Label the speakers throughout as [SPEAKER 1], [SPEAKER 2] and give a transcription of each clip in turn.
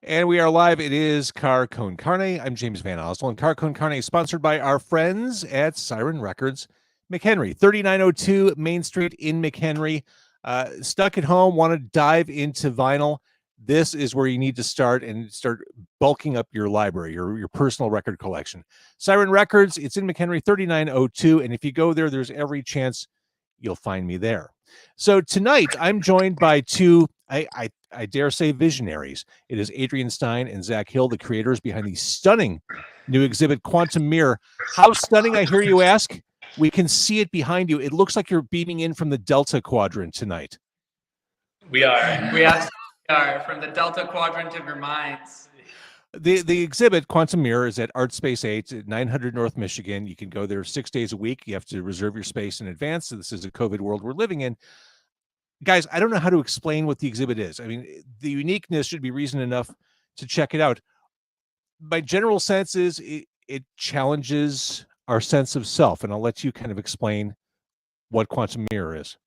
[SPEAKER 1] And we are live. It is Car Con Carne. I'm James Van Oslo. Car Con Carne is sponsored by our friends at Siren Records, McHenry, 3902 Main Street in McHenry. Stuck at home, want to dive into vinyl. This is where you need to start and start bulking up your library, your personal record collection. Siren Records, it's in McHenry, 3902. And if you go there, there's every chance you'll find me there. So tonight, I'm joined by two, I dare say, visionaries. It is Adrian Stein and Zac Hall, the creators behind the stunning new exhibit, Quantum Mirror. How stunning, I hear you ask? We can see it behind you. It looks like you're beaming in from the Delta Quadrant tonight.
[SPEAKER 2] We are. We absolutely are, from the Delta Quadrant of your minds.
[SPEAKER 1] The exhibit, Quantum Mirror, is at ARTSPACE 8 at 900 North Michigan. You can go there 6 days a week. You have to reserve your space in advance. So this is a COVID world we're living in. Guys, I don't know how to explain what the exhibit is. I mean, the uniqueness should be reason enough to check it out. My general sense is it challenges our sense of self, and I'll let you kind of explain what Quantum Mirror is.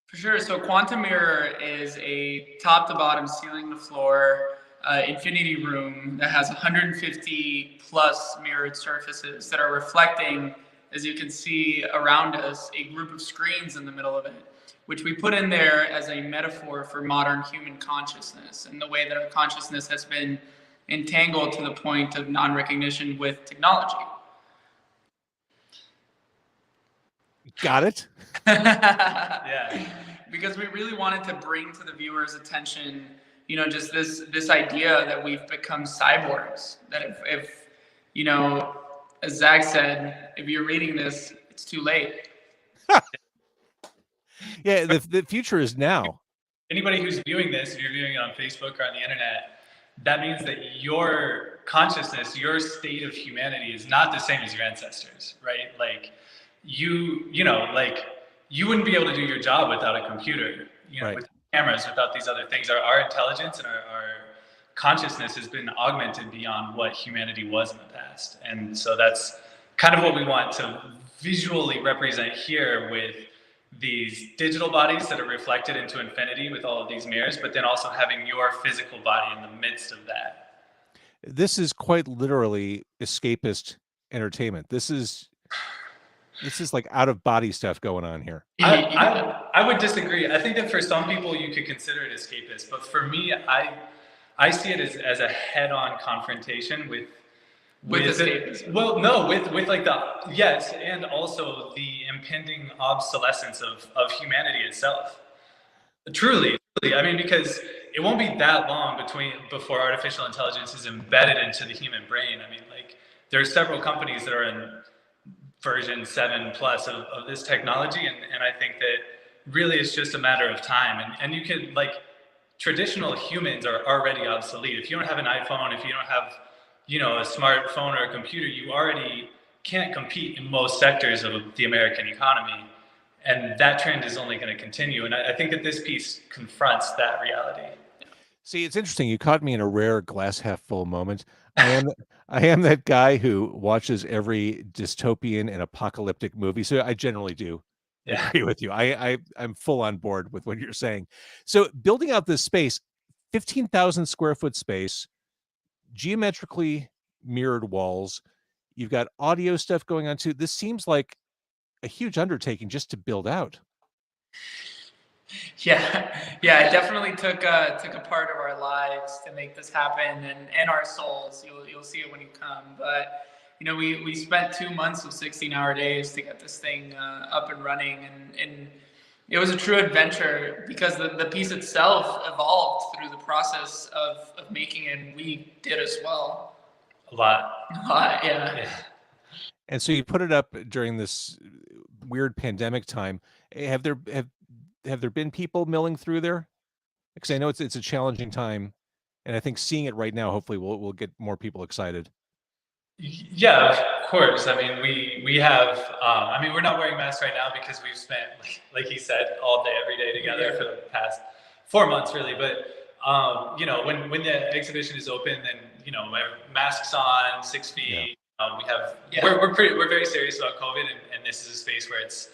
[SPEAKER 2] For sure. So Quantum Mirror is a top to bottom, ceiling to floor, infinity room that has 150 plus mirrored surfaces that are reflecting, as you can see around us, a group of screens in the middle of it, which we put in there as a metaphor for modern human consciousness and the way that our consciousness has been entangled to the point of non-recognition with technology.
[SPEAKER 1] Got it?
[SPEAKER 2] Yeah. Because we really wanted to bring to the viewer's attention, you know, just this idea that we've become cyborgs. That if you know, as Zac said, if you're reading this, it's too late.
[SPEAKER 1] Yeah, the future is now.
[SPEAKER 3] Anybody who's viewing this, if you're viewing it on Facebook or on the internet, that means that your consciousness, your state of humanity is not the same as your ancestors, right? Like you wouldn't be able to do your job without a computer,
[SPEAKER 1] right.
[SPEAKER 3] With cameras, without these other things. Our intelligence and our consciousness has been augmented beyond what humanity was in the past. And so that's kind of what we want to visually represent here with these digital bodies that are reflected into infinity with all of these mirrors, but then also having your physical body in the midst of that.
[SPEAKER 1] This is quite literally escapist entertainment. This is like out of body stuff going on here.
[SPEAKER 3] I would disagree. I think that for some people you could consider it escapist, but for me, I see it as a head-on confrontation with
[SPEAKER 2] escapism.
[SPEAKER 3] Well, no, with like yes, and also the impending obsolescence of humanity itself. Truly, I mean, because it won't be that long before artificial intelligence is embedded into the human brain. I mean, like there are several companies that are in version 7 plus of this technology, and I think that really it's just a matter of time. And you can, like, traditional humans are already obsolete. If you don't have an iPhone, if you don't have a smartphone or a computer, you already can't compete in most sectors of the American economy. And that trend is only going to continue. And I think that this piece confronts that reality.
[SPEAKER 1] See, it's interesting. You caught me in a rare glass half full moment. I am that guy who watches every dystopian and apocalyptic movie. So I generally do agree with you. I'm full on board with what you're saying. So building out this space, 15,000 square foot space, geometrically mirrored walls, you've got audio stuff going on too. This seems like a huge undertaking just to build out.
[SPEAKER 2] Yeah, it definitely took a part of our lives to make this happen, and our souls. You'll see it when you come. But we spent 2 months of 16-hour days to get this thing up and running, and it was a true adventure because the piece itself evolved through the process of making it, and we did as well.
[SPEAKER 3] A lot,
[SPEAKER 2] yeah.
[SPEAKER 1] And so you put it up during this weird pandemic time. Have there been people milling through there? Because I know it's a challenging time, and I think seeing it right now, hopefully, will get more people excited.
[SPEAKER 3] Yeah, of course. I mean, we have. We're not wearing masks right now because we've spent, like he said, all day, every day together for the past 4 months, really. But when the exhibition is open, then masks on, 6 feet. Yeah. We're very serious about COVID, and this is a space where it's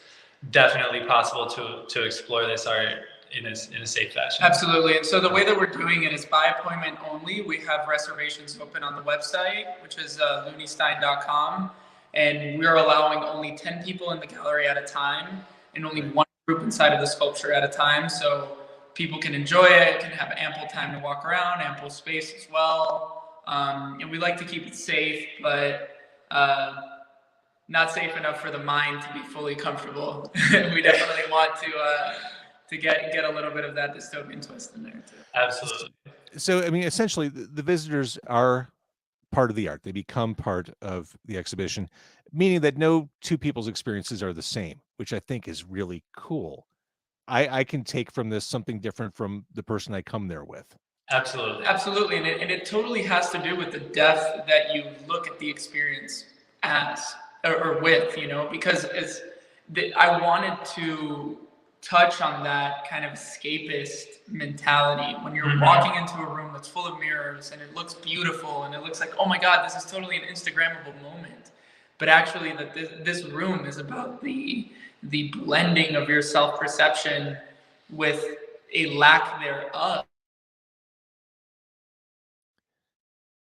[SPEAKER 3] definitely possible to explore this art in a safe fashion.
[SPEAKER 2] Absolutely. And so the way that we're doing it is by appointment only. We have reservations open on the website, which is looneystein.com. And we're allowing only 10 people in the gallery at a time and only one group inside of the sculpture at a time. So people can enjoy it, can have ample time to walk around, ample space as well. And we like to keep it safe, but not safe enough for the mind to be fully comfortable. We definitely want to get a little bit of that dystopian twist in there too.
[SPEAKER 3] Absolutely.
[SPEAKER 1] So, I mean, essentially, the visitors are part of the art. They become part of the exhibition, meaning that no two people's experiences are the same, which I think is really cool. I can take from this something different from the person I come there with.
[SPEAKER 2] Absolutely. And it totally has to do with the depth that you look at the experience as or with, because I wanted to touch on that kind of escapist mentality when you're walking into a room that's full of mirrors and it looks beautiful and it looks like, oh my God, this is totally an Instagrammable moment. But actually that this room is about the blending of your self-perception with a lack thereof.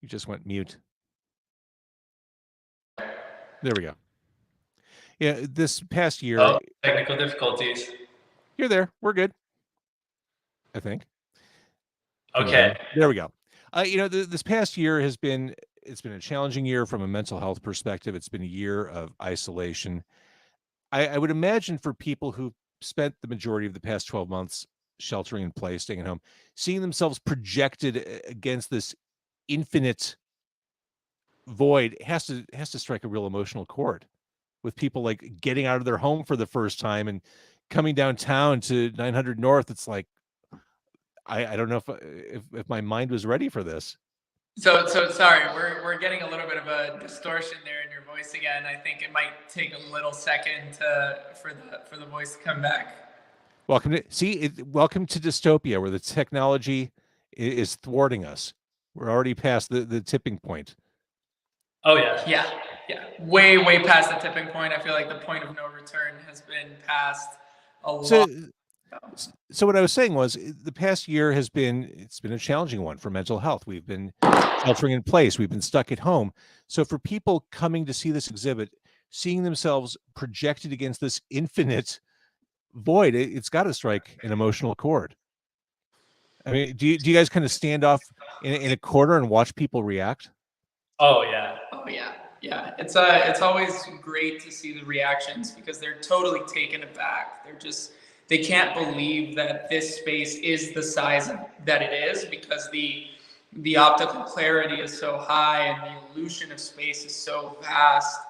[SPEAKER 1] You just went mute. There we go. Yeah, this past year.
[SPEAKER 3] Oh, technical difficulties.
[SPEAKER 1] You're there. We're good, I think.
[SPEAKER 3] Okay.
[SPEAKER 1] There we go. This past year it's been a challenging year from a mental health perspective. It's been a year of isolation. I would imagine for people who spent the majority of the past 12 months sheltering in place, staying at home, seeing themselves projected against this infinite void has to strike a real emotional chord with people like getting out of their home for the first time and coming downtown to 900 North. It's like, I don't know if my mind was ready for this.
[SPEAKER 2] So sorry, we're getting a little bit of a distortion there in your voice again. I think it might take a little second for the voice to come back.
[SPEAKER 1] Welcome to dystopia, where the technology is thwarting us. We're already past the tipping point.
[SPEAKER 3] Oh yeah.
[SPEAKER 2] Yeah. Way past the tipping point. I feel like the point of no return has been passed a lot.
[SPEAKER 1] So what I was saying was the past year it's been a challenging one for mental health. We've been sheltering in place. We've been stuck at home. So for people coming to see this exhibit, seeing themselves projected against this infinite void, it's got to strike an emotional chord. I mean, do you guys kind of stand off in a corner and watch people react?
[SPEAKER 3] Oh yeah.
[SPEAKER 2] Yeah. It's always great to see the reactions because they're totally taken aback. They can't believe that this space is the size that it is because the optical clarity is so high and the illusion of space is so vast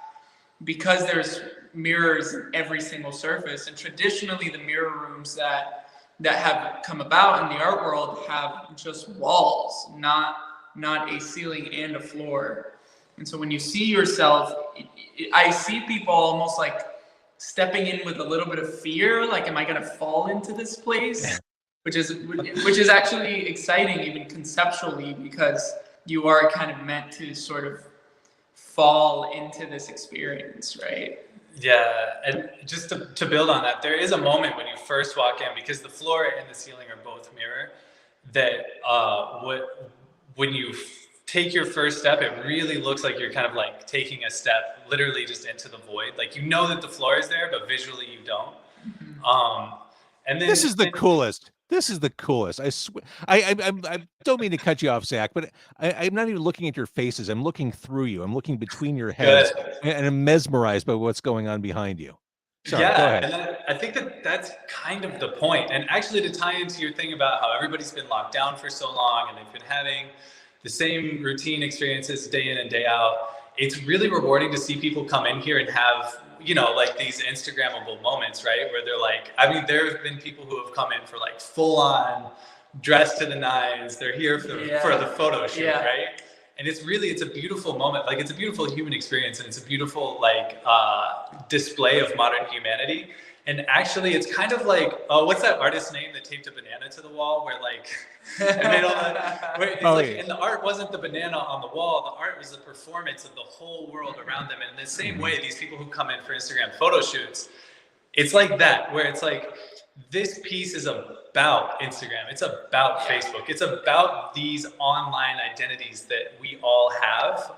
[SPEAKER 2] because there's mirrors in every single surface. And traditionally the mirror rooms that have come about in the art world have just walls, not a ceiling and a floor. And so when you see yourself, I see people almost like stepping in with a little bit of fear, like, am I going to fall into this place? Which is actually exciting, even conceptually, because you are kind of meant to sort of fall into this experience, right?
[SPEAKER 3] Yeah, and just to build on that, there is a moment when you first walk in, because the floor and the ceiling are both mirror, that when you take your first step, it really looks like you're kind of like taking a step literally just into the void. Like, you know that the floor is there, but visually you don't. And then
[SPEAKER 1] this is the coolest. This is the coolest. I swear. I don't mean to cut you off, Zac, but I'm not even looking at your faces. I'm looking through you. I'm looking between your heads, and I'm mesmerized by what's going on behind you. Sorry, go ahead.
[SPEAKER 3] And I think that's kind of the point. And actually, to tie into your thing about how everybody's been locked down for so long and they've been having the same routine experiences day in and day out, it's really rewarding to see people come in here and have, like these Instagrammable moments, right? Where they're like, I mean, there have been people who have come in for like full on dressed to the nines. They're here for the photo shoot, right? And it's a beautiful moment. Like, it's a beautiful human experience, and it's a beautiful display of modern humanity. And actually, it's kind of like, what's that artist's name that taped a banana to the wall? Where and made all that. And the art wasn't the banana on the wall. The art was the performance of the whole world around them. And in the same way, these people who come in for Instagram photo shoots, it's like that, where it's like this piece is about Instagram. It's about Facebook. It's about these online identities that we all have,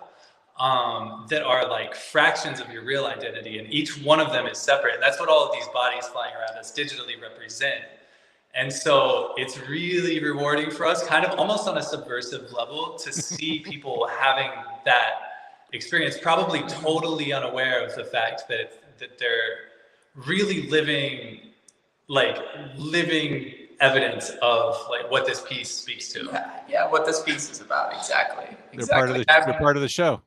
[SPEAKER 3] that are like fractions of your real identity, and each one of them is separate. And that's what all of these bodies flying around us digitally represent. And so it's really rewarding for us, kind of almost on a subversive level, to see people having that experience, probably totally unaware of the fact that they're really living evidence of like what this piece speaks to.
[SPEAKER 2] Yeah, what this piece is about. Exactly.
[SPEAKER 1] They're part of the show.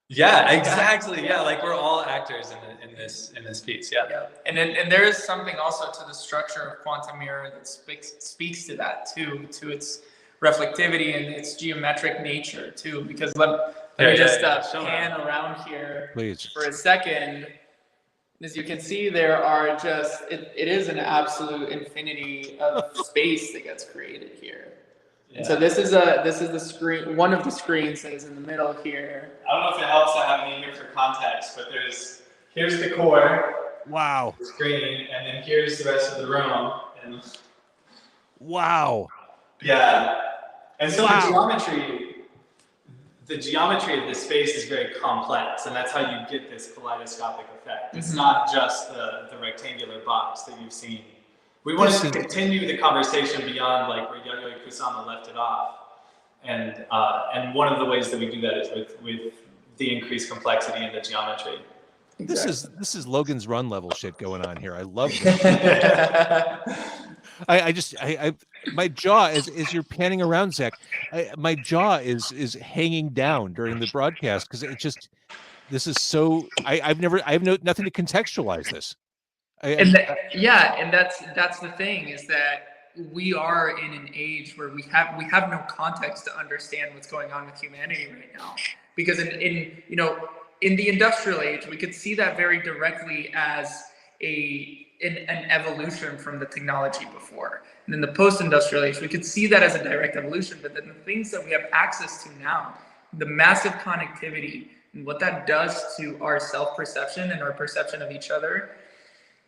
[SPEAKER 3] Yeah, exactly. Yeah, like we're all actors in this piece. Yeah.
[SPEAKER 2] And there is something also to the structure of Quantum Mirror that speaks to that too, to its reflectivity and its geometric nature too. Because let me just pan around here,
[SPEAKER 1] please,
[SPEAKER 2] for a second. As you can see, there are just it is an absolute infinity of space that gets created here. Yeah. And so this is the screen, one of the screens that is in the middle here.
[SPEAKER 3] I don't know if it helps to have me here for context, but here's the core.
[SPEAKER 1] Wow.
[SPEAKER 3] Screen, and then here's the rest of the room. And
[SPEAKER 1] wow.
[SPEAKER 3] Yeah. And so the geometry of this space is very complex, and that's how you get this kaleidoscopic effect. It's not just the rectangular box that you've seen. We wanted to continue the conversation beyond like where Yayoi Kusama left it off. And one of the ways that we do that is with the increased complexity in the geometry.
[SPEAKER 1] Exactly. This is Logan's Run level shit going on here. I love this. I my jaw as you're panning around, Zac, my jaw is hanging down during the broadcast because this is so I have nothing to contextualize this.
[SPEAKER 2] And that's the thing, is that we are in an age where we have no context to understand what's going on with humanity right now, because in the industrial age we could see that very directly as an evolution from the technology before, and in the post-industrial age we could see that as a direct evolution. But then the things that we have access to now, the massive connectivity and what that does to our self-perception and our perception of each other,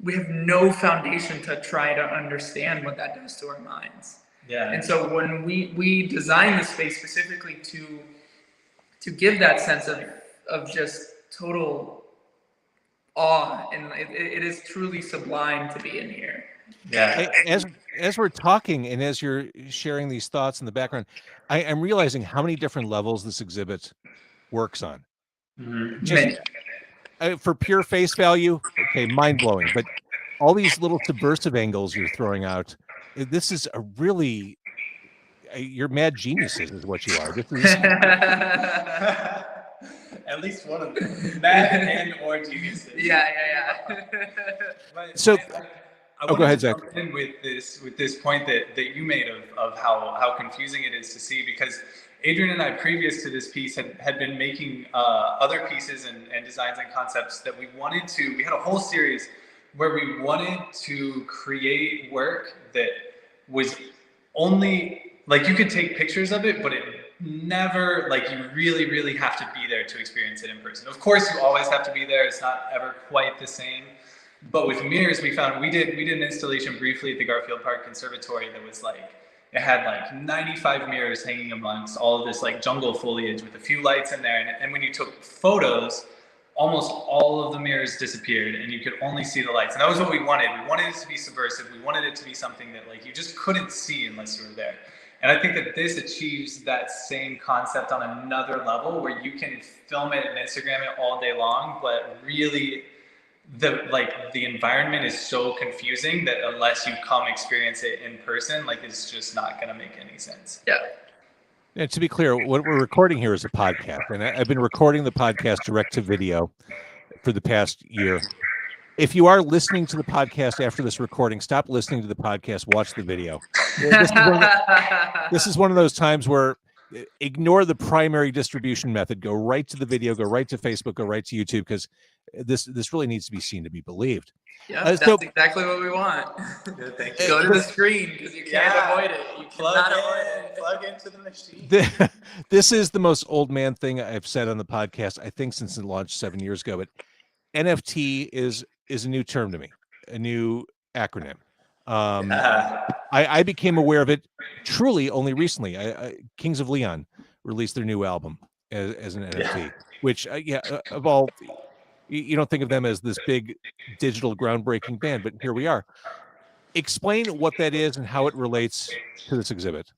[SPEAKER 2] we have no foundation to try to understand what that does to our minds.
[SPEAKER 3] Yeah.
[SPEAKER 2] And so when we design the space specifically to give that sense of just total awe, and it is truly sublime to be in here.
[SPEAKER 3] Yeah.
[SPEAKER 1] As we're talking and as you're sharing these thoughts in the background, I'm realizing how many different levels this exhibit works on.
[SPEAKER 3] Mm-hmm.
[SPEAKER 1] Just, for pure face value, okay, mind blowing. But all these little subversive angles you're throwing out, this is a really, you're mad geniuses, is what you are. This is
[SPEAKER 3] at least one of them, mad and or geniuses.
[SPEAKER 2] Yeah.
[SPEAKER 1] So,
[SPEAKER 3] I
[SPEAKER 1] go ahead, Zac.
[SPEAKER 3] In with this point that you made of how confusing it is to see, because Adrian and I, previous to this piece, had been making other pieces and designs and concepts that we had a whole series where we wanted to create work that was only, like, you could take pictures of it, but it never, like, you really, really have to be there to experience it in person. Of course, you always have to be there. It's not ever quite the same. But with mirrors, we found, we did an installation briefly at the Garfield Park Conservatory that was like, it had like 95 mirrors hanging amongst all of this like jungle foliage with a few lights in there. And when you took photos, almost all of the mirrors disappeared and you could only see the lights. And that was what we wanted. We wanted it to be subversive. We wanted it to be something that like you just couldn't see unless you were there. And I think that this achieves that same concept on another level, where you can film it and Instagram it all day long, but really the environment is so confusing that unless you come experience it in person, like, it's just not going to make any sense.
[SPEAKER 2] Yeah.
[SPEAKER 1] And to be clear, what we're recording here is a podcast, and I've been recording the podcast direct to video for the past year. If you are listening to the podcast after this recording, stop listening to the podcast, watch the video. This is one of those times where ignore the primary distribution method, go right to the video, go right to Facebook, go right to YouTube, because this really needs to be seen to be believed.
[SPEAKER 2] Yeah, that's exactly what we want.
[SPEAKER 3] Good, thank you.
[SPEAKER 2] Go to the screen, because you can't avoid it. You cannot avoid it.
[SPEAKER 3] Plug into the machine.
[SPEAKER 1] This is the most old man thing I've said on the podcast, I think, since it launched 7 years ago. But NFT is a new term to me, a new acronym. I became aware of it truly only recently. Kings of Leon released their new album as an NFT, which of all, you don't think of them as this big digital groundbreaking band, but here we are. Explain what that is and how it relates to this exhibit.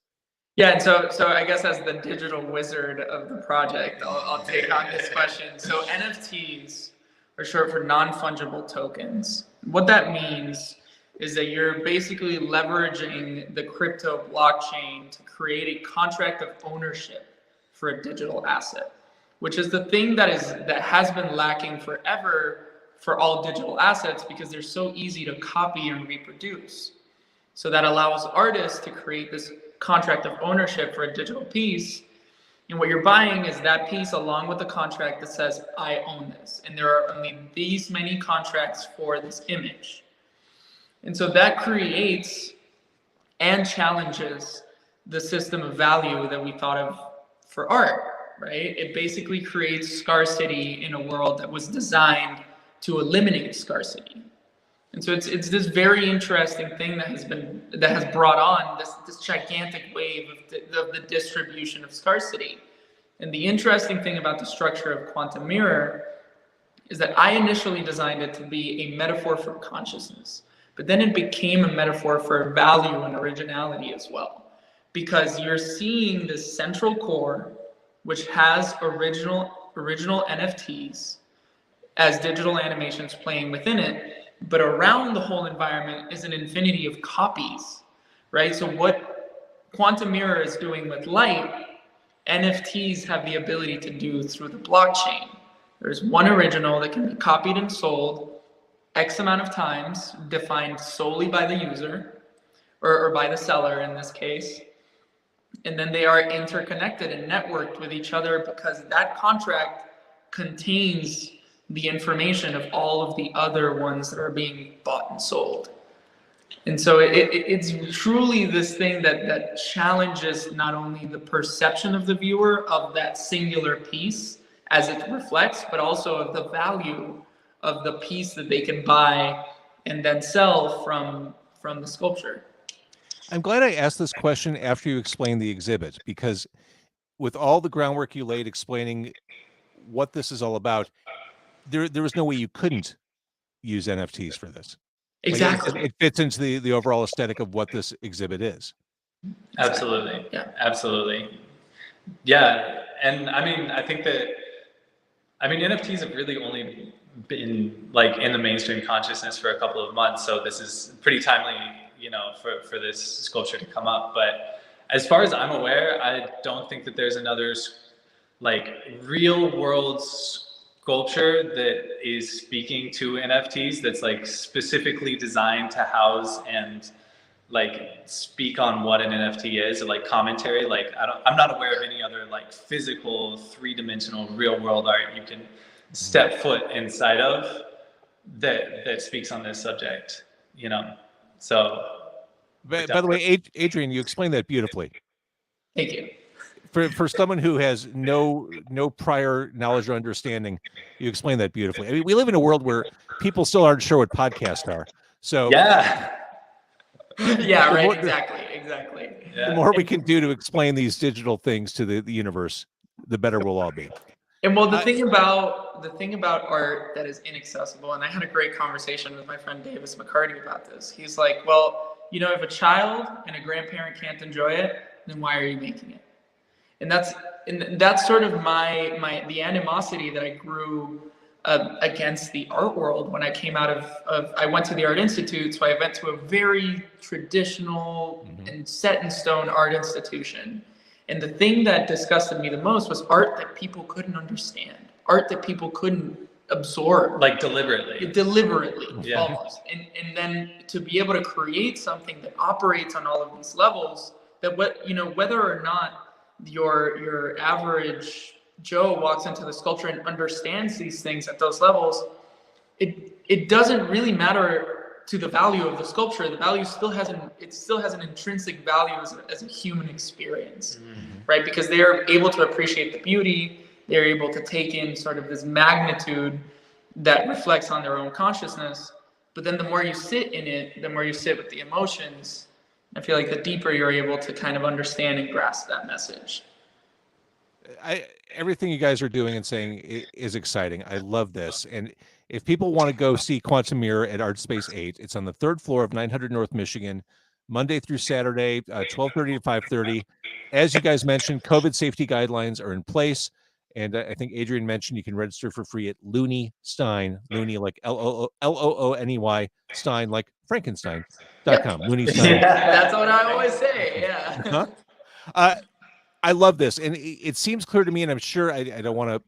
[SPEAKER 2] Yeah, and so I guess as the digital wizard of the project, I'll take on this question. So NFTs are short for non-fungible tokens. What that means is that you're basically leveraging the crypto blockchain to create a contract of ownership for a digital asset, which is the thing that has been lacking forever for all digital assets because they're so easy to copy and reproduce. So that allows artists to create this contract of ownership for a digital piece. And what you're buying is that piece along with the contract that says, I own this. And there are only these many contracts for this image. And so that creates and challenges the system of value that we thought of for art, right? It basically creates scarcity in a world that was designed to eliminate scarcity. And so it's this very interesting thing that has brought on this gigantic wave of the distribution of scarcity. And the interesting thing about the structure of Quantum Mirror is that I initially designed it to be a metaphor for consciousness, but then it became a metaphor for value and originality as well, because you're seeing this central core, which has original NFTs as digital animations playing within it, but around the whole environment is an infinity of copies, right? So what Quantum Mirror is doing with light, NFTs have the ability to do through the blockchain. There's one original that can be copied and sold X amount of times, defined solely by the user or by the seller in this case. And then they are interconnected and networked with each other because that contract contains the information of all of the other ones that are being bought and sold. And so it's truly this thing that challenges not only the perception of the viewer of that singular piece as it reflects, but also of the value of the piece that they can buy and then sell from the sculpture.
[SPEAKER 1] I'm glad I asked this question after you explained the exhibit, because with all the groundwork you laid explaining what this is all about, there was no way you couldn't use NFTs for this.
[SPEAKER 2] Exactly.
[SPEAKER 1] Like it fits into the overall aesthetic of what this exhibit is.
[SPEAKER 3] Absolutely.
[SPEAKER 2] Yeah.
[SPEAKER 3] Absolutely. Yeah. And I mean, I think that, NFTs have really only been like in the mainstream consciousness for a couple of months. So this is pretty timely, for this sculpture to come up. But as far as I'm aware, I don't think that there's another like real world sculpture that is speaking to NFTs that's like specifically designed to house and like speak on what an NFT is, or like commentary. Like I'm not aware of any other like physical 3-dimensional real world art you can step foot inside of that speaks on this subject, So
[SPEAKER 1] By the way, Adrian, you explained that beautifully.
[SPEAKER 2] Thank you.
[SPEAKER 1] For someone who has no prior knowledge or understanding, you explained that beautifully. I mean, we live in a world where people still aren't sure what podcasts are. So
[SPEAKER 3] yeah,
[SPEAKER 2] right. Exactly.
[SPEAKER 3] Yeah.
[SPEAKER 1] The more we can do to explain these digital things to the universe, the better we'll all be.
[SPEAKER 2] And well, the thing about art that is inaccessible, and I had a great conversation with my friend Davis McCarty about this. He's like, well, if a child and a grandparent can't enjoy it, then why are you making it? And that's sort of the animosity that I grew against the art world when I came out of I went to the Art Institute, so I went to a very traditional and set in stone art institution. And the thing that disgusted me the most was art that people couldn't understand, art that people couldn't absorb.
[SPEAKER 3] Like deliberately,
[SPEAKER 2] yeah. Almost. And then to be able to create something that operates on all of these levels, that whether or not your average Joe walks into the sculpture and understands these things at those levels, it doesn't really matter to the value of the sculpture. The value still has an intrinsic value as a human experience, right? Because they are able to appreciate the beauty, they're able to take in sort of this magnitude that reflects on their own consciousness. But then the more you sit in it, the more you sit with the emotions, I feel like the deeper you're able to kind of understand and grasp that message.
[SPEAKER 1] Everything you guys are doing and saying is exciting. I love this. And if people want to go see Quantum Mirror at ARTSPACE 8, it's on the 3rd floor of 900 North Michigan, Monday through Saturday, 12:30 to 5:30. As you guys mentioned, COVID safety guidelines are in place. And I think Adrian mentioned you can register for free at Looney Stein, Looney like Looney, Stein like Frankenstein.com. Looney Stein.
[SPEAKER 2] Yeah, that's what I always say. Yeah.
[SPEAKER 1] I love this, and it seems clear to me, and I'm sure I don't want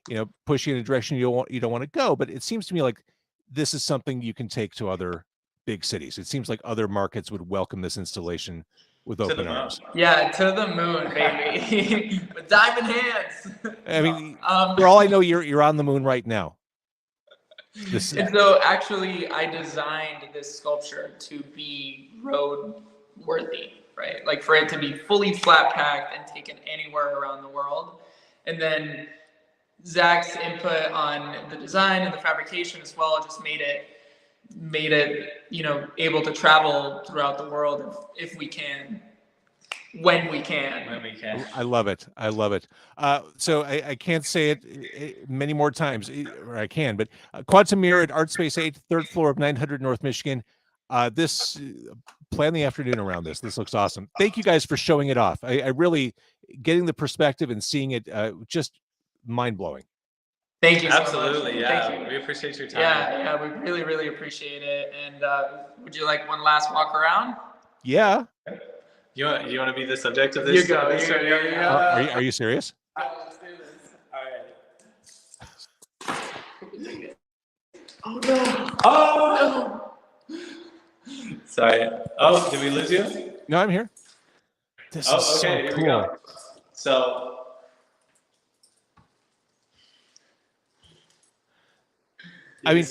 [SPEAKER 1] to, push you in a direction you don't want to go, but it seems to me like this is something you can take to other big cities. It seems like other markets would welcome this installation with open arms.
[SPEAKER 2] Yeah, to the moon, baby, with diamond hands.
[SPEAKER 1] I mean, for all I know, you're on the moon right now.
[SPEAKER 2] And so, actually, I designed this sculpture to be road worthy. Right, like for it to be fully flat packed and taken anywhere around the world. And then Zac's input on the design and the fabrication as well just made it able to travel throughout the world if we can, when we can.
[SPEAKER 1] I love it. So I can't say it many more times, or I can, but Quantum Mirror at ARTSPACE 8, 3rd floor of 900 North Michigan. Plan the afternoon around this. This looks awesome. Thank you guys for showing it off. I really getting the perspective and seeing it just mind-blowing.
[SPEAKER 2] Thank you so
[SPEAKER 3] Absolutely,
[SPEAKER 2] much.
[SPEAKER 3] yeah.
[SPEAKER 2] Thank you.
[SPEAKER 3] We appreciate your time.
[SPEAKER 2] Yeah, we really, really appreciate it. And would you like one last walk around?
[SPEAKER 1] Yeah.
[SPEAKER 3] You want to be the subject of this?
[SPEAKER 2] You go.
[SPEAKER 1] Are you serious?
[SPEAKER 2] Let's do this.
[SPEAKER 3] All right.
[SPEAKER 2] Oh no!
[SPEAKER 3] Oh no! Sorry. Oh, did we lose you?
[SPEAKER 1] No, I'm here. This is so
[SPEAKER 3] here
[SPEAKER 1] cool.
[SPEAKER 3] we go. So,
[SPEAKER 1] I mean,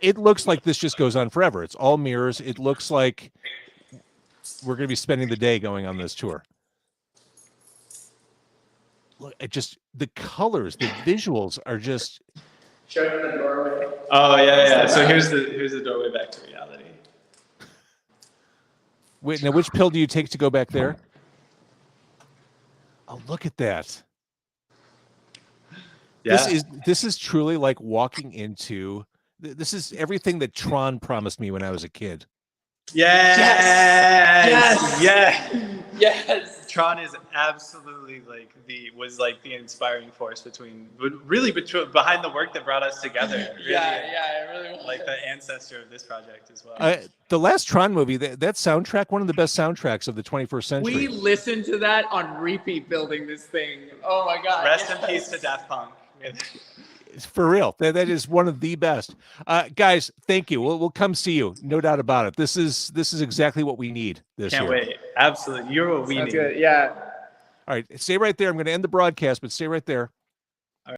[SPEAKER 1] it looks like this just goes on forever. It's all mirrors. It looks like we're going to be spending the day going on this tour. Look, the colors, the visuals are just.
[SPEAKER 2] Show them the doorway.
[SPEAKER 3] Oh yeah. So here's the doorway back to reality.
[SPEAKER 1] Wait, now which pill do you take to go back there? Oh, look at that.
[SPEAKER 3] Yeah.
[SPEAKER 1] This is truly like walking into. This is everything that Tron promised me when I was a kid.
[SPEAKER 3] Yes. Tron is absolutely was the inspiring force behind the work that brought us together. Really,
[SPEAKER 2] it really was.
[SPEAKER 3] Like the ancestor of this project as well.
[SPEAKER 1] The last Tron movie, that soundtrack, one of the best soundtracks of the 21st century.
[SPEAKER 2] We listened to that on repeat building this thing. Oh my God.
[SPEAKER 3] Rest in peace to Daft Punk.
[SPEAKER 1] For real, that is one of the best. Guys, thank you. We'll come see you, no doubt about it. This is exactly what we need this year.
[SPEAKER 3] Can't wait. Absolutely, you're what we need.
[SPEAKER 2] Good. Yeah.
[SPEAKER 1] All right, stay right there. I'm going to end the broadcast, but stay right there.